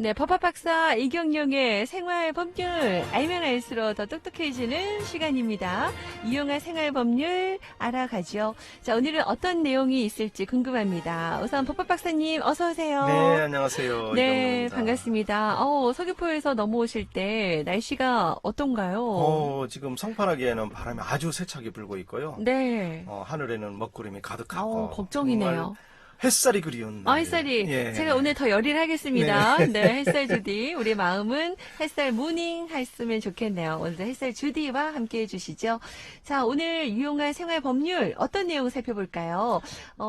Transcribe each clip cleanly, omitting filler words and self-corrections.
네, 법학박사 이경영의 생활법률 알면 알수록 더 똑똑해지는 시간입니다. 유용한 생활법률 알아가죠. 자, 오늘은 어떤 내용이 있을지 궁금합니다. 우선 법학박사님 어서 오세요. 네, 안녕하세요. 네, 이경영입니다. 반갑습니다. 서귀포에서 넘어오실 때 날씨가 어떤가요? 지금 성판하기에는 바람이 아주 세차게 불고 있고요. 네. 하늘에는 먹구름이 가득하고 걱정이네요. 정말 햇살이 그리운 날. 햇살이. 예. 제가 오늘 더 열일 하겠습니다. 네, 햇살 주디. 우리 마음은 햇살 모닝 했으면 좋겠네요. 오늘도 햇살 주디와 함께 해주시죠. 자, 오늘 유용한 생활 법률 어떤 내용 살펴볼까요?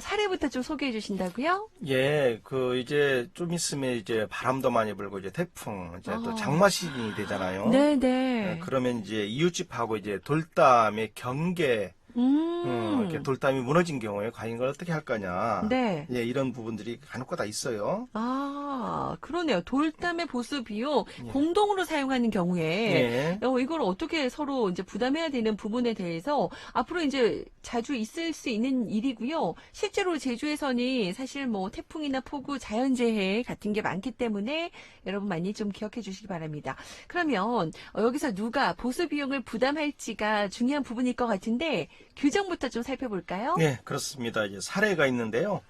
사례부터 좀 소개해 주신다고요? 예, 이제 좀 있으면 이제 바람도 많이 불고 이제 태풍, 이제 또 장마 시즌이 되잖아요. 네네. 그러면 이제 이웃집하고 이제 돌담의 경계, 이렇게 돌담이 무너진 경우에 과연 이걸 어떻게 할 거냐. 네. 예, 이런 부분들이 간혹 다 있어요. 그러네요. 돌담의 보수 비용 예. 공동으로 사용하는 경우에 예. 이걸 어떻게 서로 이제 부담해야 되는 부분에 대해서 앞으로 이제 자주 있을 수 있는 일이고요. 실제로 제주에서는 사실 뭐 태풍이나 폭우, 자연재해 같은 게 많기 때문에 여러분 많이 좀 기억해 주시기 바랍니다. 그러면 여기서 누가 보수 비용을 부담할지가 중요한 부분일 것 같은데 규정부터 좀 살펴볼까요? 네, 그렇습니다. 이제 사례가 있는데요.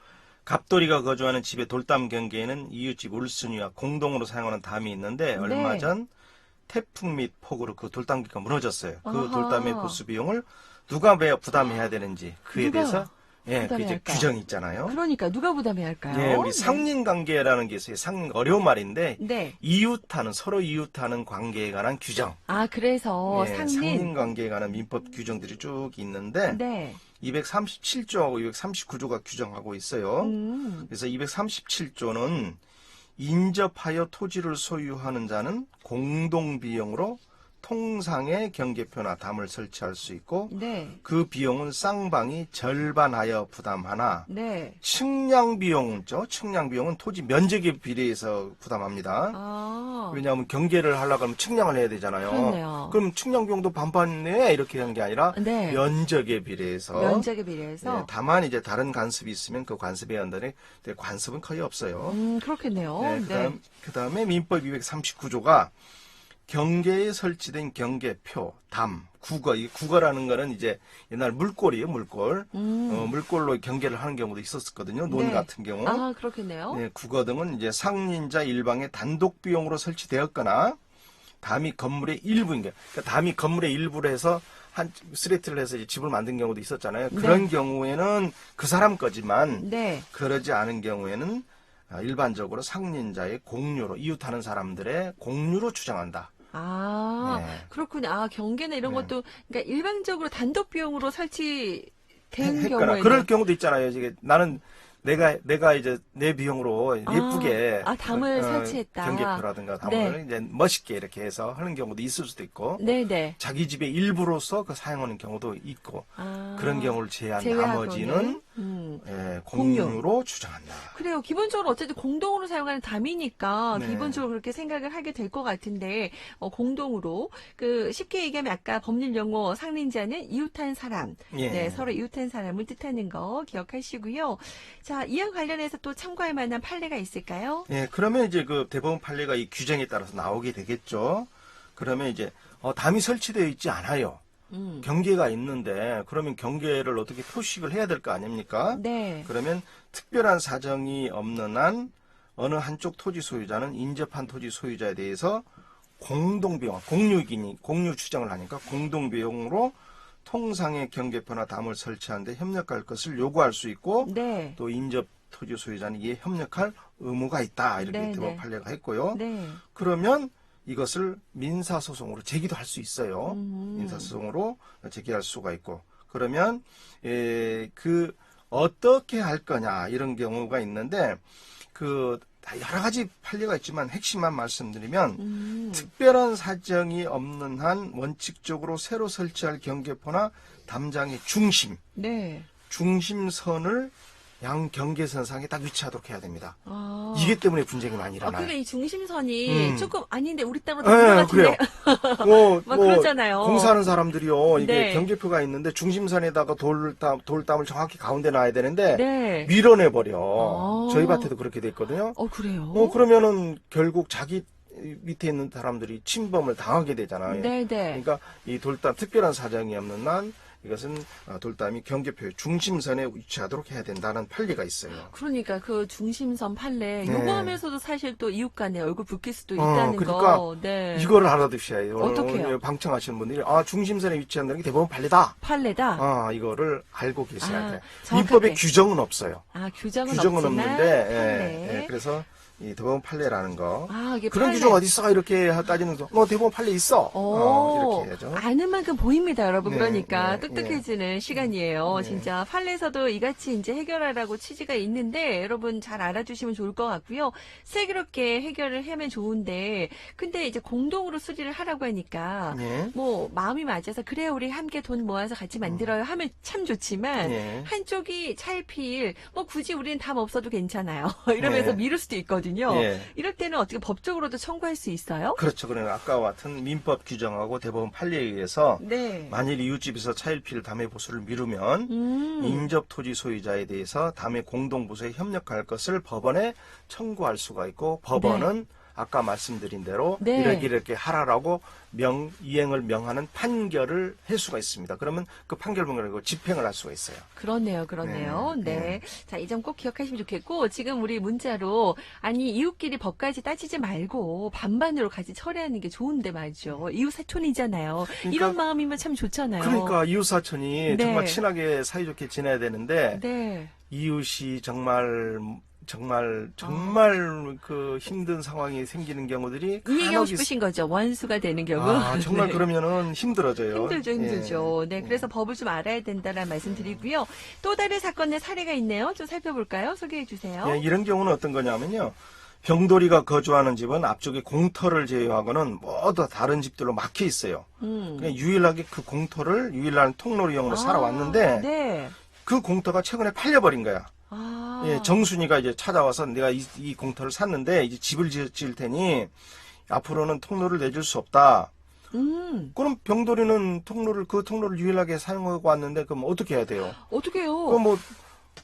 갑돌이가 거주하는 집의 돌담 경계에는 이웃집 울순이와 공동으로 사용하는 담이 있는데 얼마 전 태풍 및 폭우로 그 돌담 경계가 무너졌어요. 그 아하. 돌담의 보수 비용을 누가 부담해야 되는지 그에 대해서 그 이제 부담해야 할까? 규정이 있잖아요. 그러니까 누가 부담해야 할까요? 네, 우리 상린관계라는 게 있어요. 어려운 말인데 네. 서로 이웃하는 관계에 관한 규정. 그래서 네, 상린. 상린관계에 관한 민법 규정들이 쭉 있는데 네. 237조하고 239조가 규정하고 있어요. 그래서 237조는 인접하여 토지를 소유하는 자는 공동비용으로 통상의 경계표나 담을 설치할 수 있고 네. 그 비용은 쌍방이 절반하여 부담하나 네. 측량비용은 토지 면적에 비례해서 부담합니다. 왜냐하면 경계를 하려고 하면 측량을 해야 되잖아요. 그렇네요. 그럼 측량 비용도 반반 내 이렇게 하는 게 아니라 네. 면적에 비례해서. 면적에 비례해서. 네, 다만 이제 다른 간섭이 있으면 그 간섭에 한다는 관섭은 거의 없어요. 그렇겠네요. 네, 그다음에 민법 239조가 경계에 설치된 경계표, 담, 국어. 이 국어라는 거는 이제 옛날 물골이에요, 물골. 물골로 경계를 하는 경우도 있었거든요. 논 네. 같은 경우. 그렇겠네요. 네, 국어 등은 이제 상린자 일방의 단독 비용으로 설치되었거나 담이 건물의 일부인 거예요. 그러니까 담이 건물의 일부로 해서 한 스레트를 해서 이제 집을 만든 경우도 있었잖아요. 그런 경우에는 그 사람 거지만 그러지 않은 경우에는 일반적으로 상린자의 공유로 이웃하는 사람들의 공유로 주장한다. 네. 그렇군요. 경계나 이런 것도 그러니까 일반적으로 단독 비용으로 설치된 했거나 경우에 그럴 경우도 있잖아요. 이게 나는 내가 이제 내 비용으로 예쁘게 담을 설치했다. 경계표라든가 담을 이제 멋있게 이렇게 해서 하는 경우도 있을 수도 있고, 네네. 자기 집의 일부로서 그 사용하는 경우도 있고, 그런 경우를 제외한 나머지는 공유로 주장한다. 그래요. 기본적으로 어쨌든 공동으로 사용하는 담이니까 네. 기본적으로 그렇게 생각을 하게 될 것 같은데 공동으로 쉽게 얘기하면 아까 법률 용어 상린자는 이웃한 사람, 서로 이웃한 사람을 뜻하는 거 기억하시고요. 자, 이와 관련해서 또 참고할 만한 판례가 있을까요? 예, 그러면 이제 그 대법원 판례가 이 규정에 따라서 나오게 되겠죠. 그러면 이제 담이 설치되어 있지 않아요. 경계가 있는데 그러면 경계를 어떻게 표식을 해야 될 거 아닙니까? 네. 그러면 특별한 사정이 없는 한 어느 한쪽 토지 소유자는 인접한 토지 소유자에 대해서 공동비용, 공유 추정을 하니까 공동비용으로 통상의 경계표나 담을 설치하는데 협력할 것을 요구할 수 있고 또 인접 토지 소유자는 이에 협력할 의무가 있다. 이렇게 대법 판례가 했고요. 그러면 이것을 민사소송으로 제기도 할 수 있어요. 민사소송으로 제기할 수가 있고 그러면 어떻게 할 거냐 이런 경우가 있는데 여러 가지 판례가 있지만 핵심만 말씀드리면 특별한 사정이 없는 한 원칙적으로 새로 설치할 경계표나 담장의 중심선을 양 경계선상에 딱 위치하도록 해야 됩니다. 아. 이게 때문에 분쟁이 많이 그러니까 일어나요. 이 중심선이 음. 조금 아닌데 우리 땅으로 더 네, 같은데. 그래요. 막 그러잖아요. 공사하는 사람들이요. 이게 네. 경계표가 있는데 중심선에다가 돌담을 정확히 가운데 놔야 되는데 네. 밀어내버려. 아. 저희 밭에도 그렇게 돼 있거든요. 그래요? 그러면은 결국 자기 밑에 있는 사람들이 침범을 당하게 되잖아요. 네네. 그러니까 이 돌담 특별한 사정이 없는 한 이것은 돌담이 경계표의 중심선에 위치하도록 해야 된다는 판례가 있어요. 그러니까 그 중심선 판례 네. 요거 하면서도 사실 또 이웃 간에 얼굴 붉힐 수도 있다는 그러니까 거. 네. 이거를 알아두셔야 해요. 어떡해요? 오늘 방청하시는 분들이 중심선에 위치한다는 게 대법원 판례다. 판례다. 이거를 알고 계셔야 돼요. 정확하게. 민법에 규정은 없어요. 규정은 규정은 없지만 없는데 판례. 그래서 이 대법원 판례라는 거 이게 그런 판례. 규정 어디 있어 이렇게 따지는 거 대법원 판례 있어 이렇게 해야죠. 아는 만큼 보입니다, 여러분. 네, 그러니까 네, 똑똑해지는 시간이에요. 네. 진짜 판례에서도 이같이 이제 해결하라고 취지가 있는데 여러분 잘 알아주시면 좋을 것 같고요. 슬기롭게 해결을 하면 좋은데 근데 이제 공동으로 수리를 하라고 하니까 예. 뭐 마음이 맞아서 그래 우리 함께 돈 모아서 같이 만들어요 하면 참 좋지만 예. 한쪽이 차일피일 뭐 굳이 우리는 답 없어도 괜찮아요. 이러면서 네. 미룰 수도 있거든요. 예. 이럴 때는 어떻게 법적으로도 청구할 수 있어요? 그렇죠. 그러니까 아까와 같은 민법 규정하고 대법원 판례에 의해서 네. 만일 이웃집에서 차일피일 담해 보수를 미루면 인접 토지 소유자에 대해서 담해 공동부수에 협력할 것을 법원에 청구할 수가 있고 법원은 아까 말씀드린 대로 네. 이렇게 하라라고 이행을 명하는 판결을 할 수가 있습니다. 그러면 그 판결 문을 집행을 할 수가 있어요. 그렇네요. 네, 네. 자, 이 점 꼭 기억하시면 좋겠고, 지금 우리 문자로, 아니, 이웃끼리 법까지 따지지 말고, 반반으로 같이 처리하는 게 좋은데 말이죠. 이웃 사촌이잖아요. 이런 마음이면 참 좋잖아요. 그러니까 이웃 사촌이 네. 정말 친하게 사이좋게 지내야 되는데 네. 이웃이 정말 그 힘든 상황이 생기는 경우들이 이 얘기하고 간혹 싶으신 거죠. 원수가 되는 경우. 정말 네. 그러면은 힘들어져요. 힘들죠. 예. 네, 그래서 법을 좀 알아야 된다는 말씀 드리고요. 또 다른 사건의 사례가 있네요. 좀 살펴볼까요? 소개해 주세요. 예, 이런 경우는 어떤 거냐면요. 병돌이가 거주하는 집은 앞쪽에 공터를 제외하고는 모두 다른 집들로 막혀 있어요. 그냥 유일하게 그 공터를 유일한 통로를 이용으로 살아왔는데 네. 그 공터가 최근에 팔려버린 거야. 예, 정순이가 이제 찾아와서 내가 이 공터를 샀는데 이제 집을 지을 테니 앞으로는 통로를 내줄 수 없다. 그럼 병돌이는 그 통로를 유일하게 사용하고 왔는데 그럼 어떻게 해야 돼요? 어떻게 해요? 그럼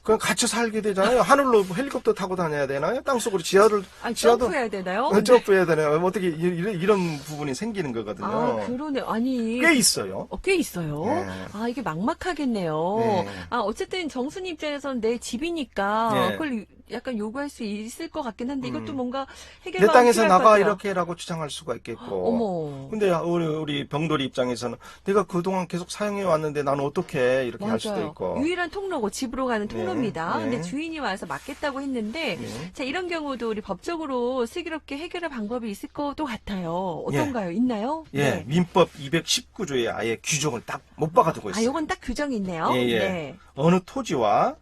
그냥 갇혀 살게 되잖아요. 하늘로 헬리콥터 타고 다녀야 되나요? 땅속으로 지하도 점프해야 되나요? 점프해야 되나요? 어떻게 이런 부분이 생기는 거거든요. 그러네. 아니. 꽤 있어요. 꽤 있어요. 네. 이게 막막하겠네요. 네. 어쨌든 정순이 입장에서는 내 집이니까 네. 그걸 약간 요구할 수 있을 것 같긴 한데 이것도 뭔가 내 해결방안이 땅에서 필요할 것 나가 같아요. 이렇게라고 주장할 수가 있겠고. 어머. 근데 우리 병돌이 입장에서는 내가 그동안 계속 사용해 왔는데 나는 어떻게 이렇게 할 수도 있고. 유일한 통로고 집으로 가는 통로입니다. 네. 근데 주인이 와서 막겠다고 했는데 네. 자 이런 경우도 우리 법적으로 슬기롭게 해결할 방법이 있을 것도 같아요. 어떤가요? 있나요? 예, 네. 민법 219조에 아예 규정을 딱 못 박아두고 있어요. 요건 딱 규정이 있네요. 예, 예. 네. 어느 토지와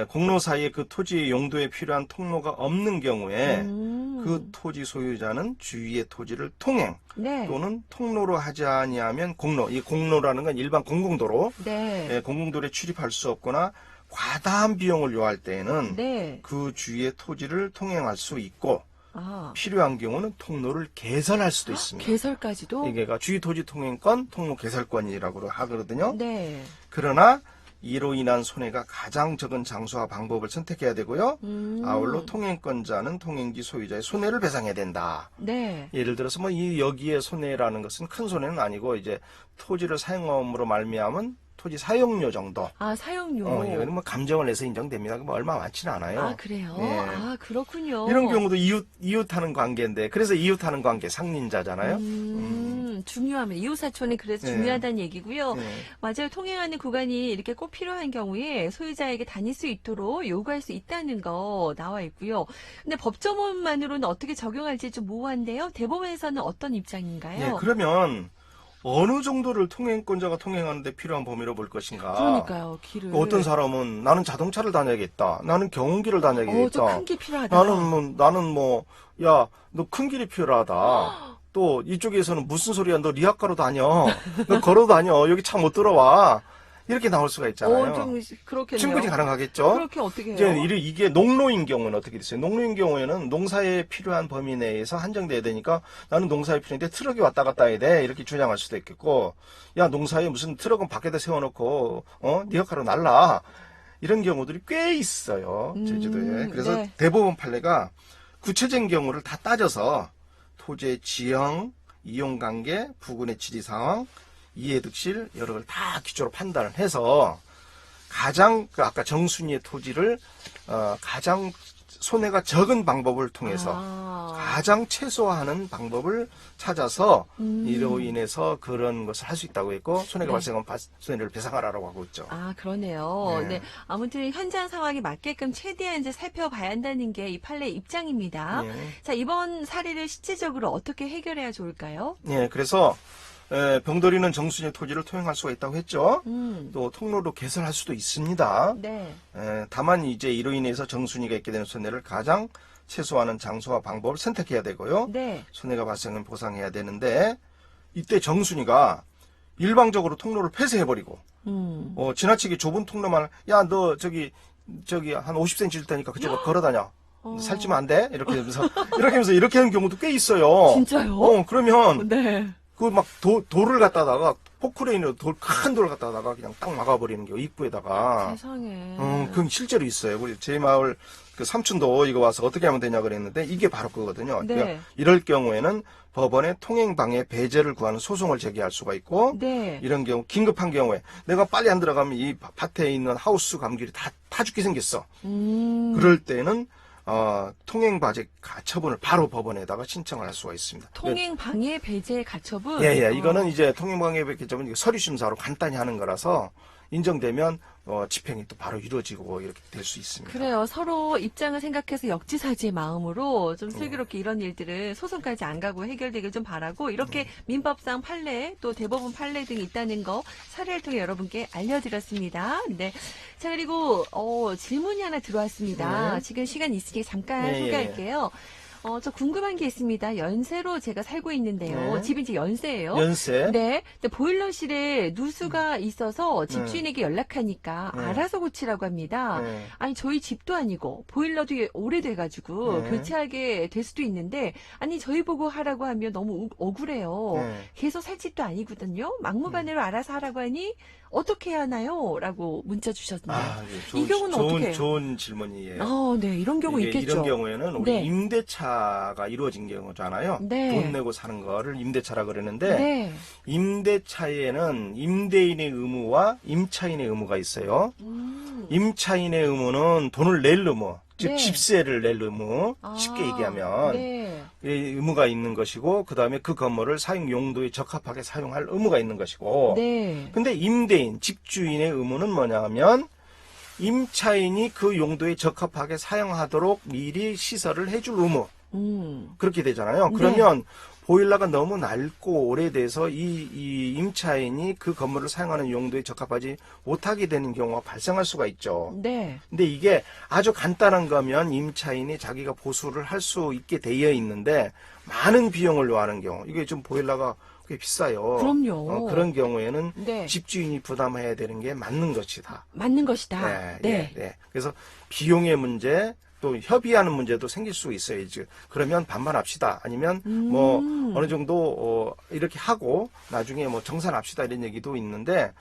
공로 사이에 그 토지의 용도에 필요한 통로가 없는 경우에 그 토지 소유자는 주위의 토지를 통행 네. 또는 통로로 하지 아니하면 공로, 이 공로라는 건 일반 공공도로 네. 공공도로에 출입할 수 없거나 과다한 비용을 요할 때에는 네. 그 주위의 토지를 통행할 수 있고 아. 필요한 경우는 통로를 개설할 수도 있습니다. 개설까지도? 이게가 주위 토지 통행권, 통로 개설권이라고 하거든요. 네. 그러나 이로 인한 손해가 가장 적은 장소와 방법을 선택해야 되고요. 아울러 통행권자는 통행지 소유자의 손해를 배상해야 된다. 네. 예를 들어서 여기에 손해라는 것은 큰 손해는 아니고 이제 토지를 사용함으로 말미암은 토지 사용료 정도. 사용료. 이거는 감정을 내서 인정됩니다. 얼마 많지는 않아요. 그래요? 예. 그렇군요. 이런 경우도 이웃하는 관계인데, 그래서 이웃하는 관계 상린자잖아요. 중요합니다. 이웃사촌이 그래서 네. 중요하다는 얘기고요. 네. 맞아요. 통행하는 구간이 이렇게 꼭 필요한 경우에 소유자에게 다닐 수 있도록 요구할 수 있다는 거 나와 있고요. 근데 법조문만으로는 어떻게 적용할지 좀 모호한데요. 대법원에서는 어떤 입장인가요? 예, 그러면 어느 정도를 통행권자가 통행하는데 필요한 범위로 볼 것인가? 그러니까요. 길을. 어떤 사람은 나는 자동차를 다녀야겠다. 나는 경운기를 다녀야겠다. 좀 큰 길 필요하다. 야, 너 큰 길이 필요하다. 또 이쪽에서는 무슨 소리야? 너 리아카로 다녀. 너 걸어 다녀. 여기 차 못 들어와. 이렇게 나올 수가 있잖아요. 좀 그렇겠네요. 충분히 가능하겠죠. 그렇게 어떻게 해요? 이제 이게 농로인 경우는 어떻게 됐어요? 농로인 경우에는 농사에 필요한 범위 내에서 한정돼야 되니까 나는 농사에 필요한데 트럭이 왔다 갔다 해야 돼. 이렇게 주장할 수도 있겠고, 야, 농사에 무슨 트럭은 밖에다 세워놓고, 네 역할로 날라. 이런 경우들이 꽤 있어요. 제주도에. 그래서 네. 대법원 판례가 구체적인 경우를 다 따져서 토지의 지형, 이용관계, 부근의 지리 상황, 이해득실 여러 걸 다 기초로 판단을 해서 가장 아까 정순이의 토지를 가장 손해가 적은 방법을 통해서 가장 최소화하는 방법을 찾아서 이로 인해서 그런 것을 할 수 있다고 했고 손해가 네. 발생하면 손해를 배상하라고 하고 있죠. 그러네요. 네. 네. 아무튼 현장 상황에 맞게끔 최대한 이제 살펴봐야 한다는 게 이 판례의 입장입니다. 네. 자, 이번 사례를 실제적으로 어떻게 해결해야 좋을까요? 예, 그래서 병돌이는 정순이의 토지를 토행할 수가 있다고 했죠. 또 통로로 개설할 수도 있습니다. 네. 다만 이제 이로 인해서 정순이가 있게 되는 손해를 가장 최소화하는 장소와 방법을 선택해야 되고요. 네. 손해가 발생은 보상해야 되는데 이때 정순이가 일방적으로 통로를 폐쇄해버리고 지나치게 좁은 통로만 야 너 저기 한 50cm 줄 테니까 그쪽으로 걸어다녀. 살찌면 안 돼? 이렇게 하면서 이렇게 하는 경우도 꽤 있어요. 진짜요? 그러면 네. 그 막 돌을 갖다다가 포크레인으로 큰 돌을 갖다다가 그냥 딱 막아버리는 게 입구에다가. 세상에. 그건 실제로 있어요. 우리 제 마을 그 삼촌도 이거 와서 어떻게 하면 되냐 그랬는데 이게 바로 그거거든요. 네. 그러니까 이럴 경우에는 법원에 통행방해 배제를 구하는 소송을 제기할 수가 있고 네. 이런 경우 긴급한 경우에 내가 빨리 안 들어가면 이 밭에 있는 하우스 감귤이 다 죽게 생겼어. 그럴 때는 통행방해 가처분을 바로 법원에다가 신청을 할 수가 있습니다. 통행방해 배제 가처분? 예. 이거는 이제 통행방해 가처분 서류심사로 간단히 하는 거라서 인정되면 집행이 또 바로 이루어지고 이렇게 될 수 있습니다. 그래요. 서로 입장을 생각해서 역지사지의 마음으로 좀 슬기롭게 이런 일들은 소송까지 안 가고 해결되길 좀 바라고 이렇게 민법상 판례 또 대법원 판례 등이 있다는 거 사례를 통해 여러분께 알려드렸습니다. 네. 자, 그리고 질문이 하나 들어왔습니다. 네. 지금 시간 있으니 잠깐 네, 소개할게요. 저 궁금한 게 있습니다. 연세로 제가 살고 있는데요. 네. 집이 이제 연세예요. 연세. 네. 근데 보일러실에 누수가 있어서 집주인에게 연락하니까 네. 알아서 고치라고 합니다. 네. 아니, 저희 집도 아니고 보일러도 오래돼가지고 네. 교체하게 될 수도 있는데 아니, 저희 보고 하라고 하면 너무 억울해요. 네. 계속 살 집도 아니거든요. 막무가내로 알아서 하라고 하니 어떻게 해야 하나요? 라고 문자 주셨네요. 예, 이 경우는 어떻게 해요? 좋은 질문이에요. 네. 이런 경우 이게 있겠죠. 이런 경우에는 우리 네. 임대차가 이루어진 경우잖아요. 네. 돈 내고 사는 거를 임대차라 그러는데 네. 임대차에는 임대인의 의무와 임차인의 의무가 있어요. 임차인의 의무는 돈을 낼 의무, 즉 네. 집세를 낼 의무, 쉽게 얘기하면 네. 이 의무가 있는 것이고 그 다음에 그 건물을 사용 용도에 적합하게 사용할 의무가 있는 것이고 네. 근데 임대인, 집주인의 의무는 뭐냐면 임차인이 그 용도에 적합하게 사용하도록 미리 시설을 해줄 의무 그렇게 되잖아요. 네. 그러면 보일러가 너무 낡고 오래돼서 이 임차인이 그 건물을 사용하는 용도에 적합하지 못하게 되는 경우가 발생할 수가 있죠. 네. 근데 이게 아주 간단한 거면 임차인이 자기가 보수를 할 수 있게 되어 있는데 많은 비용을 요하는 경우 이게 좀 보일러가 꽤 비싸요. 그럼요. 그런 경우에는 네. 집주인이 부담해야 되는 게 맞는 것이다. 맞는 것이다. 네. 네. 그래서 비용의 문제 또 협의하는 문제도 생길 수 있어요. 이제 그러면 반반합시다. 아니면 뭐 어느 정도 이렇게 하고 나중에 뭐 정산합시다 이런 얘기도 있는데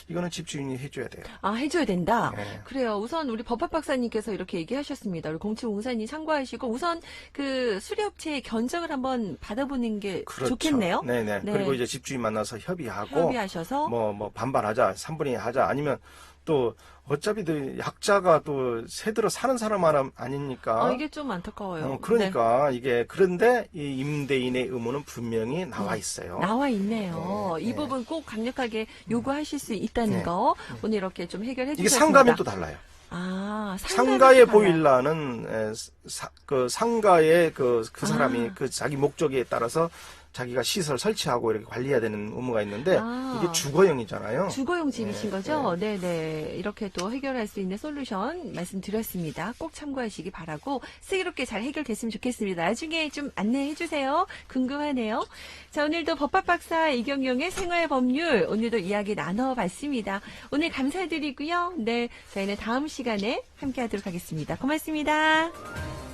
이거는 집주인이 해줘야 돼요. 해줘야 된다. 네. 그래요. 우선 우리 법학 박사님께서 이렇게 얘기하셨습니다. 우리 공치공사님 참고하시고 우선 그 수리업체의 견적을 한번 받아보는 게 그렇죠. 좋겠네요. 네네. 네. 그리고 이제 집주인 만나서 협의하고 협의하셔서 뭐 반반하자, 3분의 2 하자, 아니면 또 어차피 또 약자가 또 새들어 사는 사람 아니니까. 이게 좀 안타까워요. 그러니까 이게 그런데 이 임대인의 의무는 분명히 나와 있어요. 나와 있네요. 네, 이 네. 부분 꼭 강력하게 요구하실 수 있다는 네. 거 오늘 이렇게 좀 해결해 이게 주셨습니다. 상가면 또 달라요. 달라요. 상가의 보일러는 그 상가의 그 사람이 그 자기 목적에 따라서 자기가 시설 설치하고 이렇게 관리해야 되는 의무가 있는데 아. 이게 주거용이잖아요. 주거용 집이신 거죠? 네네. 이렇게 또 해결할 수 있는 솔루션 말씀드렸습니다. 꼭 참고하시기 바라고 슬기롭게 잘 해결됐으면 좋겠습니다. 나중에 좀 안내해 주세요. 궁금하네요. 자, 오늘도 법학박사 이경용의 생활법률 오늘도 이야기 나눠봤습니다. 오늘 감사드리고요. 네, 저희는 다음 시간에 함께하도록 하겠습니다. 고맙습니다.